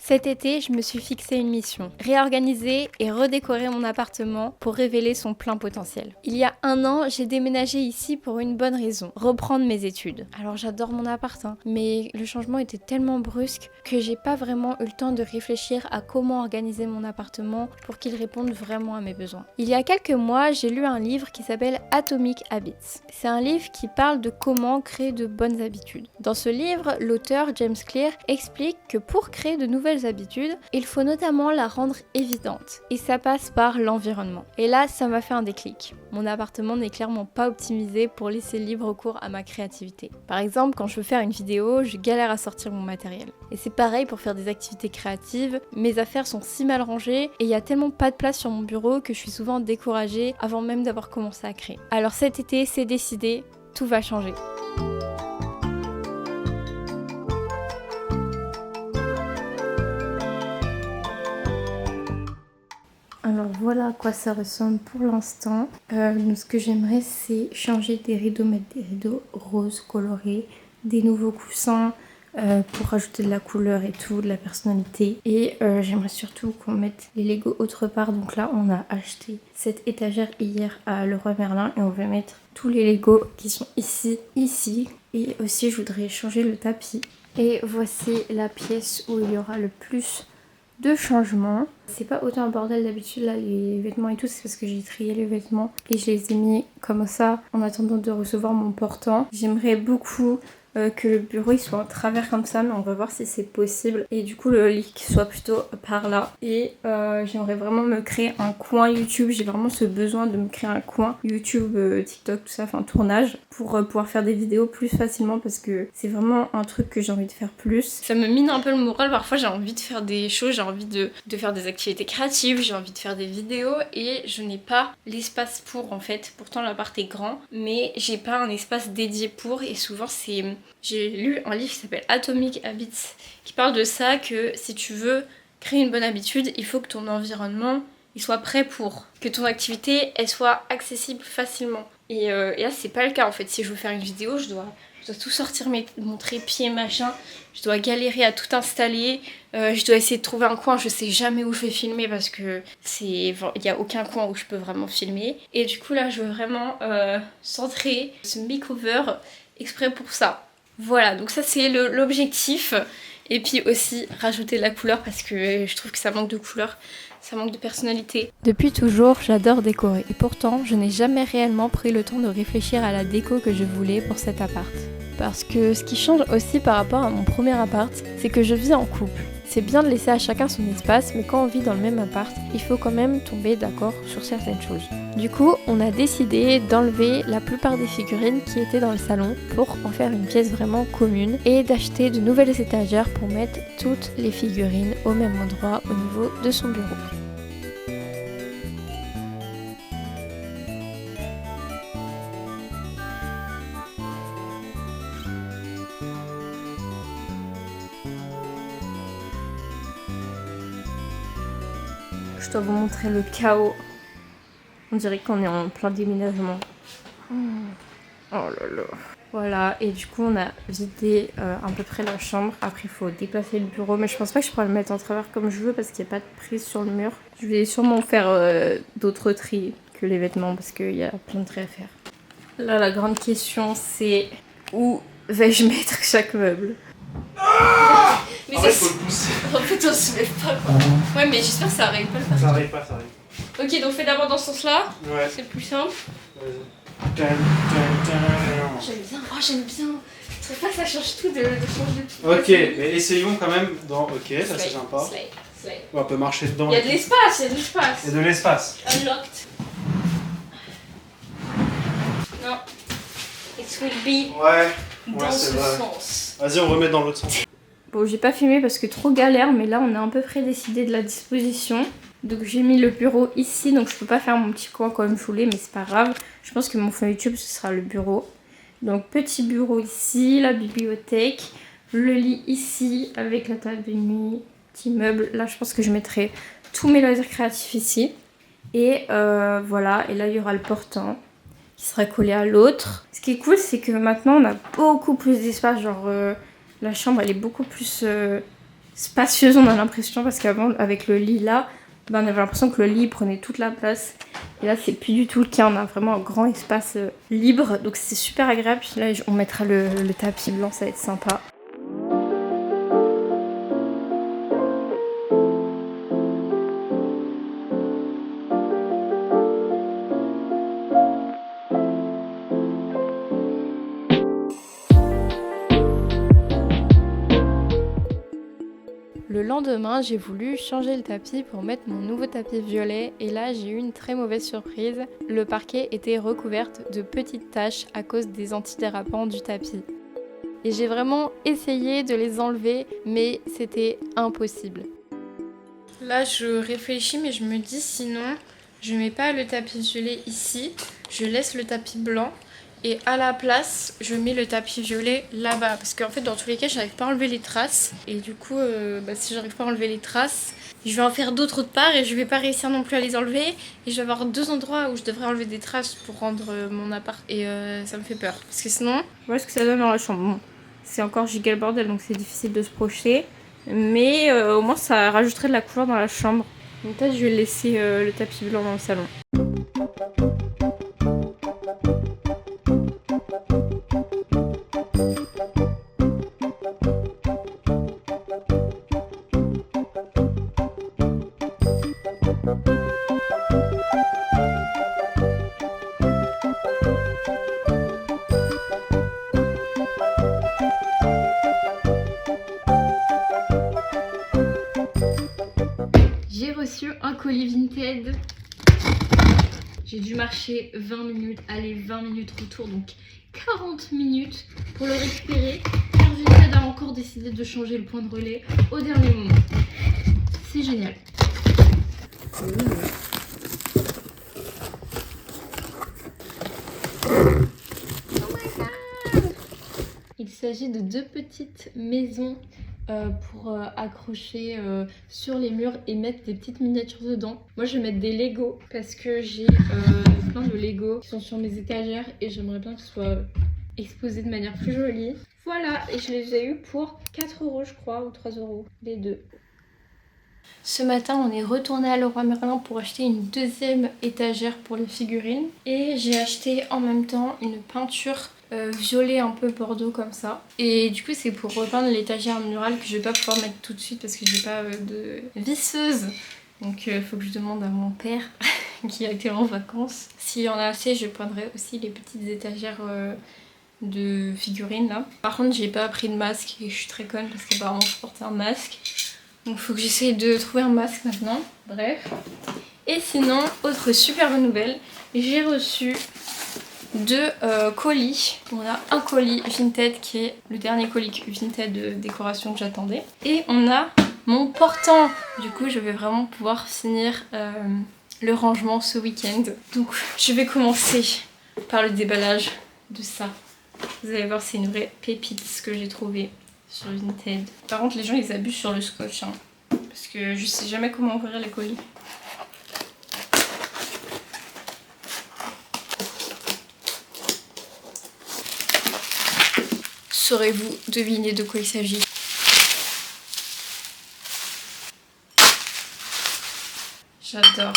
Cet été, je me suis fixé une mission, réorganiser et redécorer mon appartement pour révéler son plein potentiel. Il y a 1 an, j'ai déménagé ici pour une bonne raison, reprendre mes études. Alors j'adore mon appart, mais le changement était tellement brusque que j'ai pas vraiment eu le temps de réfléchir à comment organiser mon appartement pour qu'il réponde vraiment à mes besoins. Il y a quelques mois, j'ai lu un livre qui s'appelle Atomic Habits. C'est un livre qui parle de comment créer de bonnes habitudes. Dans ce livre, l'auteur James Clear explique que pour créer de nouvelles habitudes, il faut notamment la rendre évidente. Et ça passe par l'environnement. Et là, ça m'a fait un déclic. Mon appartement n'est clairement pas optimisé pour laisser libre cours à ma créativité. Par exemple, quand je veux faire une vidéo, je galère à sortir mon matériel. Et c'est pareil pour faire des activités créatives, mes affaires sont si mal rangées et il y a tellement pas de place sur mon bureau que je suis souvent découragée avant même d'avoir commencé à créer. Alors cet été, c'est décidé, tout va changer. Alors voilà à quoi ça ressemble pour l'instant. Ce que j'aimerais, c'est changer des rideaux, mettre des rideaux roses colorés, des nouveaux coussins pour rajouter de la couleur et tout, de la personnalité. Et j'aimerais surtout qu'on mette les Lego autre part. Donc là, on a acheté cette étagère hier à Leroy Merlin et on va mettre tous les Lego qui sont ici. Et aussi, je voudrais changer le tapis. Et voici la pièce où il y aura le plus de changements. C'est pas autant un bordel d'habitude là, les vêtements et tout, c'est parce que j'ai trié les vêtements et je les ai mis comme ça en attendant de recevoir mon portant. J'aimerais beaucoup que le bureau il soit en travers comme ça, mais on va voir si c'est possible. Et du coup le lit qui soit plutôt par là. Et j'aimerais vraiment me créer un coin YouTube. J'ai vraiment ce besoin de me créer un coin YouTube, TikTok, tout ça, enfin tournage, pour pouvoir faire des vidéos plus facilement parce que c'est vraiment un truc que j'ai envie de faire plus. Ça me mine un peu le moral, parfois j'ai envie de faire des choses, j'ai envie de faire des activités créatives, j'ai envie de faire des vidéos et je n'ai pas l'espace pour en fait. Pourtant l'appart est grand, mais j'ai pas un espace dédié pour et souvent c'est... J'ai lu un livre qui s'appelle Atomic Habits qui parle de ça, que si tu veux créer une bonne habitude, il faut que ton environnement il soit prêt pour, que ton activité elle soit accessible facilement. Et là c'est pas le cas en fait. Si je veux faire une vidéo, je dois tout sortir, mon trépied machin, je dois galérer à tout installer, je dois essayer de trouver un coin, je sais jamais où je vais filmer parce que il y a aucun coin où je peux vraiment filmer. Et du coup là je veux vraiment centrer ce makeover exprès pour ça. Voilà, donc ça c'est l'objectif. Et puis aussi rajouter de la couleur parce que je trouve que ça manque de couleur, ça manque de personnalité. Depuis toujours, j'adore décorer. Et pourtant, je n'ai jamais réellement pris le temps de réfléchir à la déco que je voulais pour cet appart. Parce que ce qui change aussi par rapport à mon premier appart, c'est que je vis en couple. C'est bien de laisser à chacun son espace, mais quand on vit dans le même appart, il faut quand même tomber d'accord sur certaines choses. Du coup, on a décidé d'enlever la plupart des figurines qui étaient dans le salon pour en faire une pièce vraiment commune et d'acheter de nouvelles étagères pour mettre toutes les figurines au même endroit au niveau de son bureau. Je dois vous montrer le chaos. On dirait qu'on est en plein déménagement. Oh là là. Voilà, et du coup on a vidé à peu près la chambre. Après il faut déplacer le bureau, mais je pense pas que je pourrais le mettre en travers comme je veux parce qu'il n'y a pas de prise sur le mur. Je vais sûrement faire d'autres tris que les vêtements parce qu'il y a plein de tris à faire. Là la grande question c'est où vais-je mettre chaque meuble? Mais en fait, faut le pousser. En fait, on se met pas quoi. Ouais, mais j'espère que ça arrive pas le faire. Ça arrive pas, ça arrive. Ok, donc fais d'abord dans ce sens-là. Ouais. C'est le plus simple. Vas-y. J'aime bien. Oh, j'aime bien. Je trouve pas que ça change tout de changer tout. Ok, mais essayons quand même dans. Ok, ça c'est sympa. Slay. On peut marcher dedans. Il y a de l'espace, il y a de l'espace. Il y a de l'espace. Unlocked. Non. It will be Ouais. dans c'est ce vrai. sens. Vas-y, on remet dans l'autre sens. Bon, j'ai pas filmé parce que trop galère, mais là on a à peu près décidé de la disposition. Donc j'ai mis le bureau ici, donc je peux pas faire mon petit coin comme je voulais, mais c'est pas grave. Je pense que mon fond YouTube ce sera le bureau. Donc petit bureau ici, la bibliothèque, le lit ici avec la table de nuit, petit meuble. Là je pense que je mettrai tous mes loisirs créatifs ici. Et voilà, et là il y aura le portant qui sera collé à l'autre. Ce qui est cool c'est que maintenant on a beaucoup plus d'espace, genre... la chambre elle est beaucoup plus spacieuse, on a l'impression, parce qu'avant avec le lit là, ben, on avait l'impression que le lit prenait toute la place. Et là c'est plus du tout le cas, on a vraiment un grand espace libre, donc c'est super agréable. Puis là on mettra le tapis blanc, ça va être sympa. Le lendemain, j'ai voulu changer le tapis pour mettre mon nouveau tapis violet et là j'ai eu une très mauvaise surprise. Le parquet était recouvert de petites taches à cause des antidérapants du tapis. Et j'ai vraiment essayé de les enlever mais c'était impossible. Là je réfléchis mais je me dis sinon je mets pas le tapis violet ici, je laisse le tapis blanc. Et à la place, je mets le tapis violet là-bas. Parce qu'en fait, dans tous les cas, j'arrive pas à enlever les traces. Et du coup, si j'arrive pas à enlever les traces, je vais en faire d'autres autre part et je vais pas réussir non plus à les enlever. Et je vais avoir 2 endroits où je devrais enlever des traces pour rendre mon appart. Et ça me fait peur. Parce que sinon, voilà ce que ça donne dans la chambre. Bon, c'est encore giga le bordel, donc c'est difficile de se projeter. Mais au moins, ça rajouterait de la couleur dans la chambre. Donc peut-être je vais laisser le tapis blanc dans le salon. J'ai reçu un colis Vinted. J'ai dû marcher 20 minutes, aller 20 minutes retour, donc 40 minutes pour le récupérer. Car Vinted a encore décidé de changer le point de relais au dernier moment. C'est génial. Il s'agit de 2 petites maisons pour accrocher sur les murs et mettre des petites miniatures dedans. Moi je vais mettre des Lego parce que j'ai plein de Lego qui sont sur mes étagères et j'aimerais bien qu'ils soient exposés de manière plus jolie. Voilà, et je les ai eu pour 4 € je crois, ou 3 € les deux. Ce matin, on est retourné à Leroy Merlin pour acheter une deuxième étagère pour les figurines. Et j'ai acheté en même temps une peinture violet un peu bordeaux comme ça. Et du coup, c'est pour repeindre l'étagère murale que je vais pas pouvoir mettre tout de suite parce que j'ai pas de visseuse. Donc il faut que je demande à mon père qui a été en vacances. S'il y en a assez, je peindrai aussi les petites étagères de figurines là. Par contre, j'ai pas pris de masque et je suis très conne parce qu'apparemment je portais un masque. Donc faut que j'essaye de trouver un masque maintenant. Bref. Et sinon, autre super bonne nouvelle, j'ai reçu 2 colis. On a un colis Vinted qui est le dernier colis Vinted de décoration que j'attendais. Et on a mon portant. Du coup, je vais vraiment pouvoir finir le rangement ce week-end. Donc je vais commencer par le déballage de ça. Vous allez voir, c'est une vraie pépite ce que j'ai trouvé sur Vinted. Par contre, les gens ils abusent sur le scotch hein, parce que je sais jamais comment ouvrir les colis. Saurez-vous deviner de quoi il s'agit? J'adore.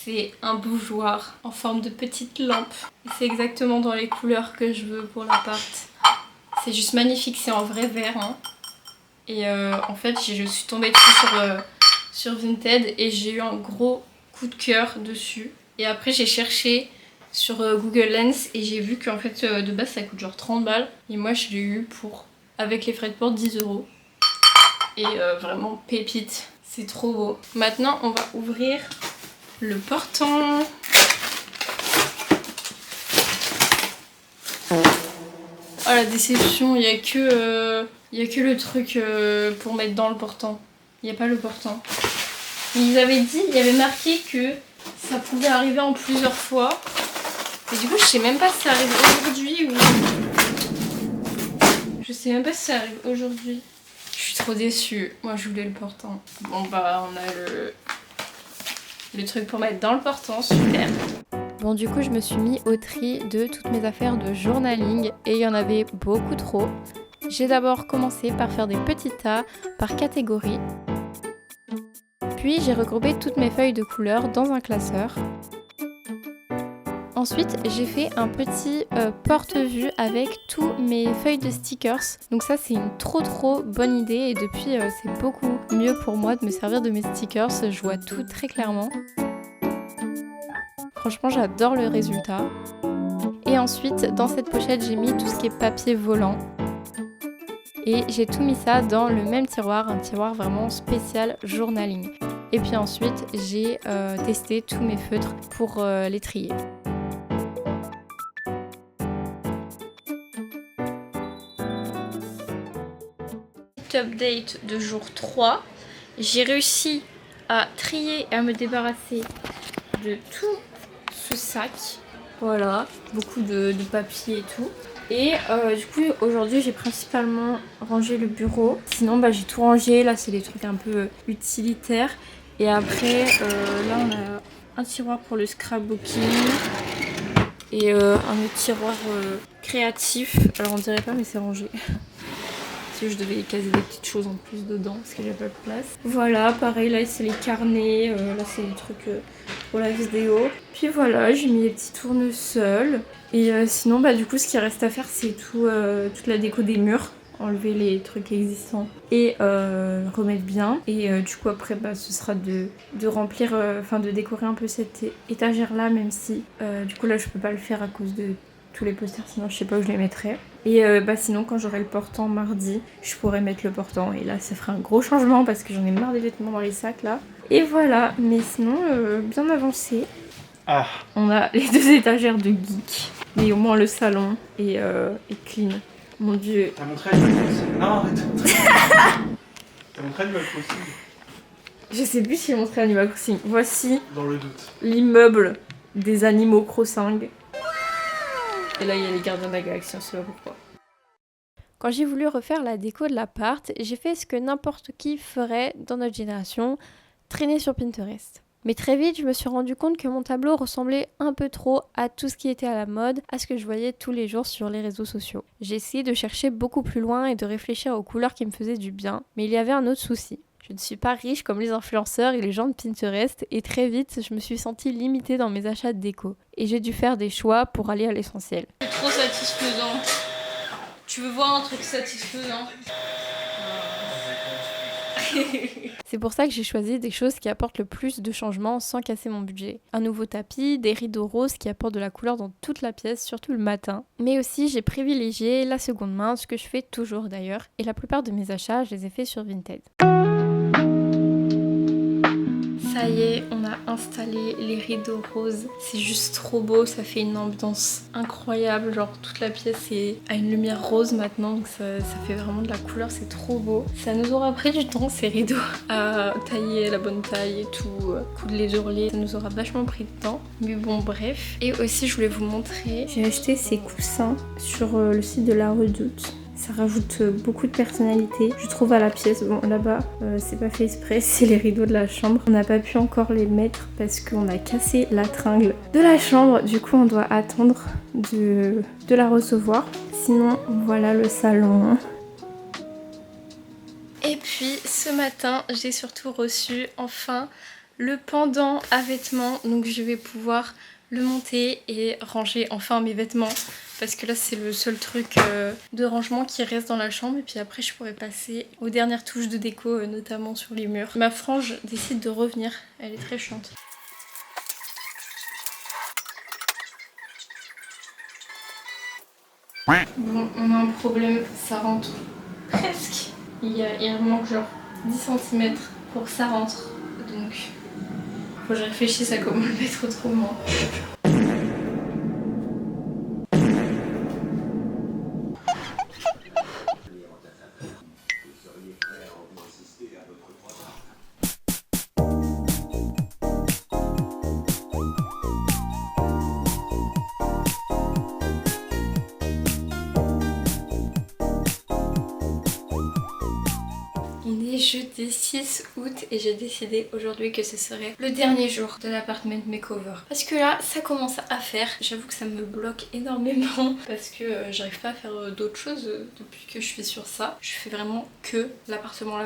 C'est un bougeoir en forme de petite lampe. Et c'est exactement dans les couleurs que je veux pour l'appart. C'est juste magnifique, c'est en vrai vert. Hein. Et en fait, je suis tombée dessus sur Vinted et j'ai eu un gros coup de cœur dessus. Et après, j'ai cherché sur Google Lens et j'ai vu qu'en fait, de base, ça coûte genre 30 balles. Et moi, je l'ai eu pour, avec les frais de port, 10 €. Et vraiment pépite. C'est trop beau. Maintenant, on va ouvrir le portant. Oh la déception, il n'y a que le truc pour mettre dans le portant. Il n'y a pas le portant. Ils avaient dit, il y avait marqué que ça pouvait arriver en plusieurs fois. Et du coup, je sais même pas si ça arrive aujourd'hui ou... Je sais même pas si ça arrive aujourd'hui. Je suis trop déçue. Moi, je voulais le portant. Bon bah, on a le truc pour mettre dans le portant, super. Bon, du coup, je me suis mis au tri de toutes mes affaires de journaling et il y en avait beaucoup trop. J'ai d'abord commencé par faire des petits tas par catégorie. Puis j'ai regroupé toutes mes feuilles de couleurs dans un classeur. Ensuite, j'ai fait un petit porte-vue avec tous mes feuilles de stickers. Donc ça, c'est une trop bonne idée et depuis, c'est beaucoup mieux pour moi de me servir de mes stickers. Je vois tout très clairement. Franchement, j'adore le résultat. Et ensuite, dans cette pochette, j'ai mis tout ce qui est papier volant. Et j'ai tout mis ça dans le même tiroir, un tiroir vraiment spécial journaling. Et puis ensuite, j'ai testé tous mes feutres pour les trier. Update de jour 3. J'ai réussi à trier et à me débarrasser de tout ce sac. Voilà, beaucoup de papier et tout. Et du coup aujourd'hui j'ai principalement rangé le bureau. Sinon j'ai tout rangé, là c'est des trucs un peu utilitaires. Et après là on a un tiroir pour le scrapbooking et un autre tiroir créatif. Alors on dirait pas mais c'est rangé. Si je devais caser des petites choses en plus dedans parce que j'ai pas de place. Voilà, pareil là c'est les carnets, là c'est les trucs pour la vidéo. Puis voilà, j'ai mis les petits tournesols. Et sinon du coup ce qui reste à faire c'est toute la déco des murs. Enlever les trucs existants et remettre bien. Et du coup après ce sera de remplir, de décorer un peu cette étagère là, même si du coup là je peux pas le faire à cause de tous les posters, sinon je sais pas où je les mettrai. Et sinon quand j'aurai le portant mardi, je pourrai mettre le portant et là ça fera un gros changement parce que j'en ai marre des vêtements dans les sacs là. Et voilà, mais sinon bien avancé. Ah. On a les 2 étagères de geek, mais au moins le salon est clean. Mon dieu. T'as montré Animal Crossing? Non, arrête. T'as montré Animal Crossing? Je sais plus si j'ai montré Animal Crossing. Voici Dans le doute. l'immeuble des animaux crossing. Et là il y a les gardiens de la galaxie, on sait pas pourquoi. Quand j'ai voulu refaire la déco de l'appart, j'ai fait ce que n'importe qui ferait dans notre génération, traîner sur Pinterest. Mais très vite, je me suis rendu compte que mon tableau ressemblait un peu trop à tout ce qui était à la mode, à ce que je voyais tous les jours sur les réseaux sociaux. J'ai essayé de chercher beaucoup plus loin et de réfléchir aux couleurs qui me faisaient du bien, mais il y avait un autre souci. Je ne suis pas riche comme les influenceurs et les gens de Pinterest et très vite, je me suis sentie limitée dans mes achats de déco. Et j'ai dû faire des choix pour aller à l'essentiel. C'est trop satisfaisant. Tu veux voir un truc satisfaisant? C'est pour ça que j'ai choisi des choses qui apportent le plus de changements sans casser mon budget. Un nouveau tapis, des rideaux roses qui apportent de la couleur dans toute la pièce, surtout le matin. Mais aussi j'ai privilégié la seconde main, ce que je fais toujours d'ailleurs. Et la plupart de mes achats, je les ai faits sur Vinted. Ça y est, on a installé les rideaux roses. C'est juste trop beau, ça fait une ambiance incroyable. Genre toute la pièce a une lumière rose maintenant, donc ça fait vraiment de la couleur, c'est trop beau. Ça nous aura pris du temps ces rideaux à tailler la bonne taille et tout, coudre les ourlets. Ça nous aura vachement pris de temps. Mais bon bref. Et aussi je voulais vous montrer, j'ai acheté ces coussins sur le site de La Redoute. Ça rajoute beaucoup de personnalité, je trouve, à la pièce. Bon, là-bas, c'est pas fait exprès, c'est les rideaux de la chambre. On n'a pas pu encore les mettre parce qu'on a cassé la tringle de la chambre. Du coup, on doit attendre de la recevoir. Sinon, voilà le salon. Et puis, ce matin, j'ai surtout reçu, enfin, le pendant à vêtements. Donc, je vais pouvoir le monter et ranger enfin mes vêtements. Parce que là c'est le seul truc de rangement qui reste dans la chambre. Et puis après je pourrais passer aux dernières touches de déco, notamment sur les murs. Ma frange décide de revenir, elle est très chiante. Bon, on a un problème, ça rentre presque. Il manque genre 10 cm pour que ça rentre. Donc faut que je réfléchisse à comment le mettre autrement. On est jeudi était 6 août et j'ai décidé aujourd'hui que ce serait le dernier jour de l'appartement makeover. Parce que là, ça commence à faire. J'avoue que ça me bloque énormément parce que j'arrive pas à faire d'autres choses depuis que je suis sur ça. Je fais vraiment que l'appartement.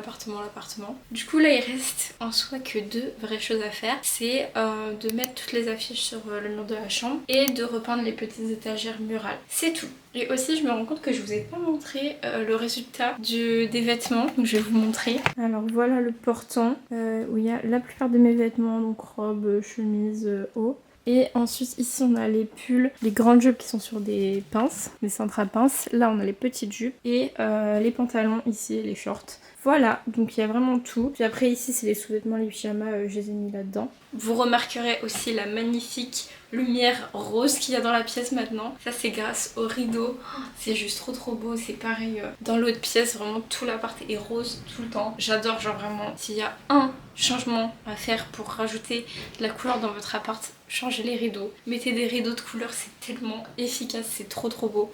Du coup là, il reste en soi que 2 vraies choses à faire. C'est de mettre toutes les affiches sur le mur de la chambre et de repeindre les petites étagères murales. C'est tout. Et aussi je me rends compte que je vous ai pas montré le résultat des vêtements, donc je vais vous montrer. Alors voilà le portant où il y a la plupart de mes vêtements, donc robes, chemises, haut. Et ensuite ici on a les pulls, les grandes jupes qui sont sur des pinces, des cintres à pinces. Là on a les petites jupes et les pantalons ici, les shorts. Voilà, donc il y a vraiment tout. Puis après ici c'est les sous-vêtements, les pyjamas, je les ai mis là-dedans. Vous remarquerez aussi la magnifique lumière rose qu'il y a dans la pièce maintenant. Ça c'est grâce au rideau. C'est juste trop beau. C'est pareil dans l'autre pièce, vraiment tout l'appart est rose tout le temps. J'adore, genre vraiment. S'il y a un changement à faire pour rajouter de la couleur dans votre appart, changez les rideaux. Mettez des rideaux de couleur, c'est tellement efficace, c'est trop beau.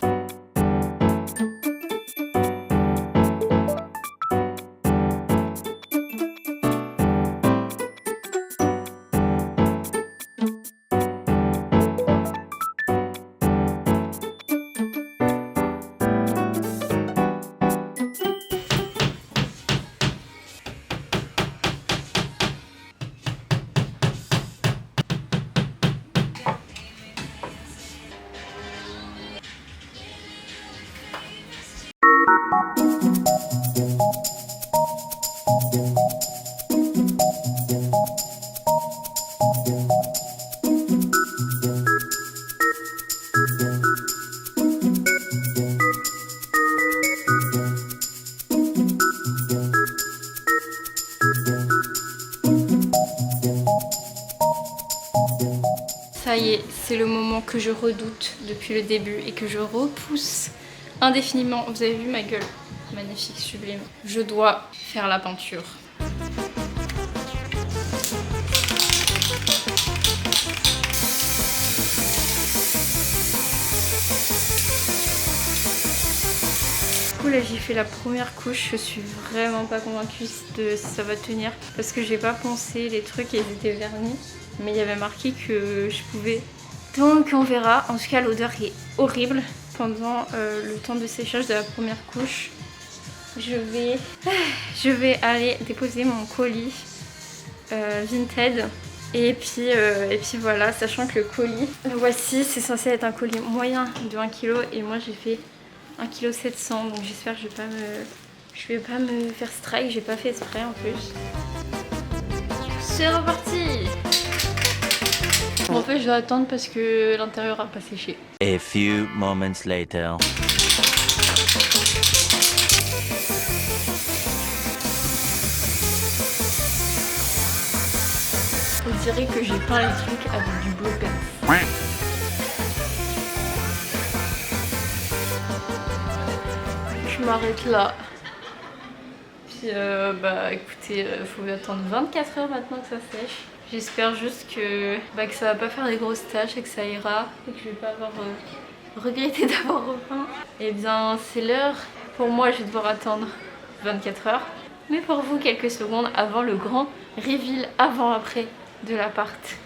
Ça y est, c'est le moment que je redoute depuis le début et que je repousse indéfiniment. Vous avez vu ma gueule? Magnifique, sublime. Je dois faire la peinture. Du coup là j'ai fait la première couche, je suis vraiment pas convaincue de si ça va tenir parce que j'ai pas poncé les trucs et ils étaient vernis. Mais il y avait marqué que je pouvais. Donc on verra. En tout cas l'odeur est horrible pendant le temps de séchage de la première couche. Je vais aller déposer mon colis Vinted. Et puis voilà, sachant que le colis, voici, c'est censé être un colis moyen de 1 kg et moi j'ai fait 1,7 kg. Donc j'espère que je vais pas me faire strike, j'ai pas fait exprès en plus. C'est reparti! En fait, je dois attendre parce que l'intérieur a pas séché. A few moments later. On dirait que j'ai peint les trucs avec du bleu peint. Je m'arrête là. Puis bah écoutez, faut attendre 24 heures maintenant que ça sèche. J'espère juste que ça va pas faire des grosses taches et que ça ira et que je vais pas avoir regretté d'avoir repeint. Et bien c'est l'heure. Pour moi je vais devoir attendre 24 heures. Mais pour vous quelques secondes avant le grand reveal avant-après de l'appart.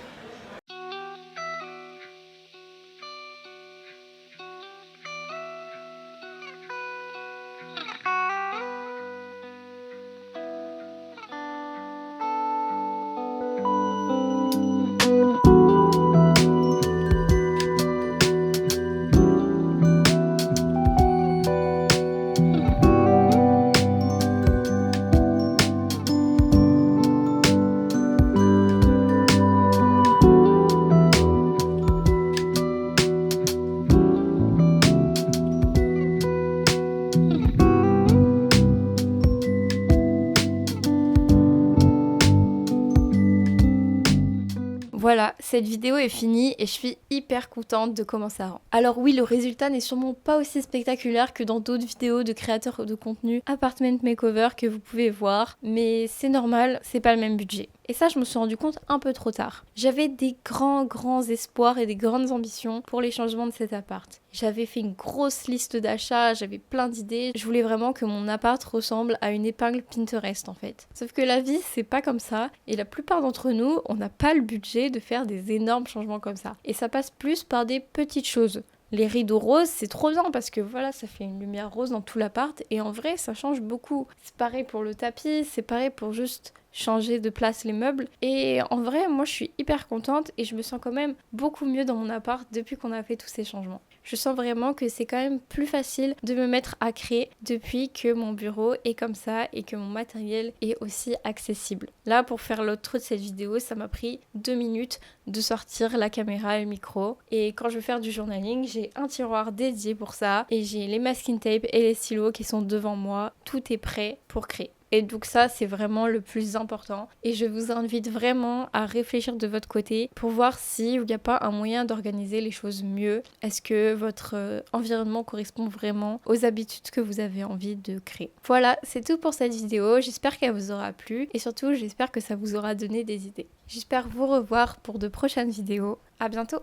Voilà, cette vidéo est finie et je suis hyper contente de comment ça rend. Alors oui, le résultat n'est sûrement pas aussi spectaculaire que dans d'autres vidéos de créateurs de contenu apartment makeover que vous pouvez voir, mais c'est normal, c'est pas le même budget. Et ça, je me suis rendu compte un peu trop tard. J'avais des grands espoirs et des grandes ambitions pour les changements de cet appart. J'avais fait une grosse liste d'achats, j'avais plein d'idées. Je voulais vraiment que mon appart ressemble à une épingle Pinterest en fait. Sauf que la vie, c'est pas comme ça. Et la plupart d'entre nous, on n'a pas le budget de faire des énormes changements comme ça. Et ça passe plus par des petites choses. Les rideaux roses, c'est trop bien parce que voilà, ça fait une lumière rose dans tout l'appart et en vrai, ça change beaucoup. C'est pareil pour le tapis, c'est pareil pour juste changer de place les meubles. Et en vrai, moi, je suis hyper contente et je me sens quand même beaucoup mieux dans mon appart depuis qu'on a fait tous ces changements. Je sens vraiment que c'est quand même plus facile de me mettre à créer depuis que mon bureau est comme ça et que mon matériel est aussi accessible. Là, pour faire l'outro de cette vidéo, ça m'a pris 2 minutes de sortir la caméra et le micro. Et quand je veux faire du journaling, j'ai un tiroir dédié pour ça et j'ai les masking tape et les stylos qui sont devant moi. Tout est prêt pour créer. Et donc ça, c'est vraiment le plus important. Et je vous invite vraiment à réfléchir de votre côté pour voir s'il n'y a pas un moyen d'organiser les choses mieux. Est-ce que votre environnement correspond vraiment aux habitudes que vous avez envie de créer? Voilà, c'est tout pour cette vidéo. J'espère qu'elle vous aura plu. Et surtout, j'espère que ça vous aura donné des idées. J'espère vous revoir pour de prochaines vidéos. À bientôt!